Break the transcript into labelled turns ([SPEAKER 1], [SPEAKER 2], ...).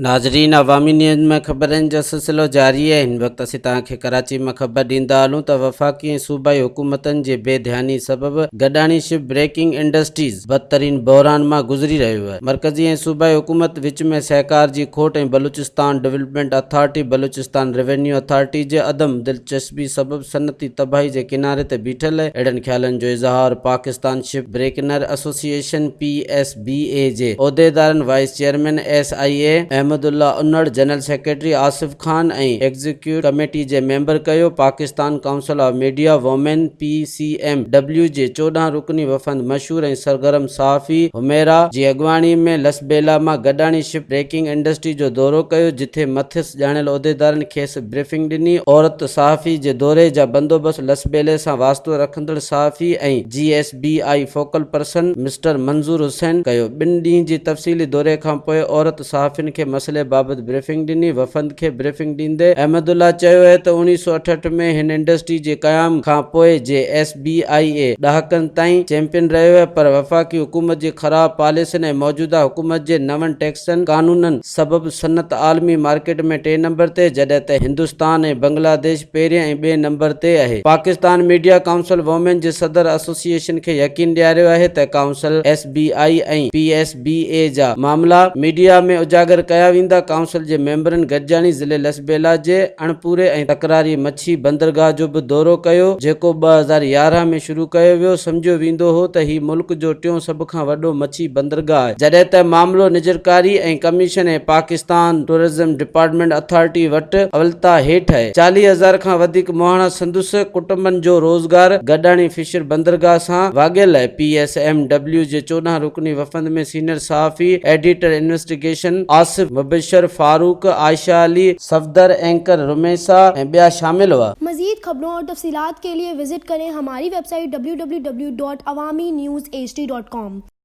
[SPEAKER 1] नाज़रीन, अवामी न्यूज़ में ख़बरनि जो सिलसिलो जारी है। हिन वक़्तु असीं तव्हांखे कराची में ख़बर ॾींदा हलूं त वफाक़ी ऐं सूबाई हुकूमतनि जे बेध्यानी सबबि गॾाणी शिप ब्रेकिंग इंडस्ट्रीज़ बदतरीन बहरान मां गुज़री रहियो आहे। मरकज़ी ऐं सूबाई हुकूमत विच में सहकार जी खोट ऐं Balochistan Development Authority Balochistan Revenue Authority जे अदम दिलचस्पी सबबि सनती तबाही जे किनारे ते बीठल अहिड़नि ख़्यालनि जो इज़हार Pakistan Ship Breakers Association PSBA जे उहिदेदारनि vice chairman SIA Ahmadullah Unnar, general secretary Asif Khan ऐं एग्जीक्यूटिव कमेटी जे मेंबर कयो। Pakistan Council of Media Women PCMW जे 14 रुकनी वफ़द मशहूर ऐं सरगर्म सहाफ़ी हुमैरा जी अॻवानी में लसबेला मां गॾाणी शिप ब्रेकिंग इंडस्ट्री जो दौरो कयो, जिथे मथियस ॼाणियल उहिदेदारनि खेसि ब्रीफिंग ॾिनी। औरत सहाफ़ी जे दौरे जा बंदोबस्त लसबेले सां वास्तो रखंदड़ सहाफ़ी ऐं GSBI फोकल पर्सन मिस्टर मंज़ूर हुसैन कयो। 2 ॾींहं जी तफ़सीली दौरे खां पोइ औरत सहाफ़ियुनि खे मसइले बाबति ब्रीफिंग ॾिनी। वफ़द खे ब्रीफिंग ॾींदे अहमदुल्ला चयो आहे त 1968 में हिन इंडस्ट्री जे क़याम खां पोइ जे SBIA ॾहाकनि ताईं चैंपियन रहियो आहे, पर वफ़ाक़ी हुकूमत जी ख़राब पॉलिसियुनि ऐं मौजूदा हुकूमत जे नवनि टैक्सनि कानूननि सबबि सनत आलमी मार्केट में 3 नंबर ते, जॾहिं त हिंदुस्तान ऐं बांग्लादेश पहिरिएं ऐं 2 नंबर ते आहे। पाकिस्तान मीडिया काउंसिल वोमेन जे सदर एसोसिएशन खे यकीन ॾियारियो आहे त काउंसिल SBI ऐं PSBA जा मामला मीडिया में उजागर कया वेंदा। काउंसिल जे मेंबरनि गॾिजाणी ज़िले लसबेला जे अणपूरे ऐं तकरारी मच्छी बंदरगाह जो बि दौरो कयो, जेको 2011 में शुरू कयो वियो। सम्झियो वेंदो हो त हीउ मुल्क जो 3 सभ खां वॾो मच्छी बंदरगाह आहे, जॾहिं त मामलो निजरकारी ऐं कमीशन ऐं पाकिस्तान टूरिज़्म डिपार्टमेंट अथॉरिटी वटि अवलता हेठि आहे। 40,000 खां वधीक मोहाणा संदुस कुटुंबनि जो रोज़गार गॾाणी फिशर बंदरगाह सां वाॻियल आहे। PSMW जे 14 रुकनी वफ़द में सीनियर सहाफ़ी editor investigation Asif Mubashir, Farooq, Ayesha Ali, Safdar, anchor Rumaisa ऐं ॿिया शामिल हुआ।
[SPEAKER 2] मज़ीद खबरों और तफसीलात के लिए विजिट करें हमारी वेबसाइट www.awamiNewsHD.com।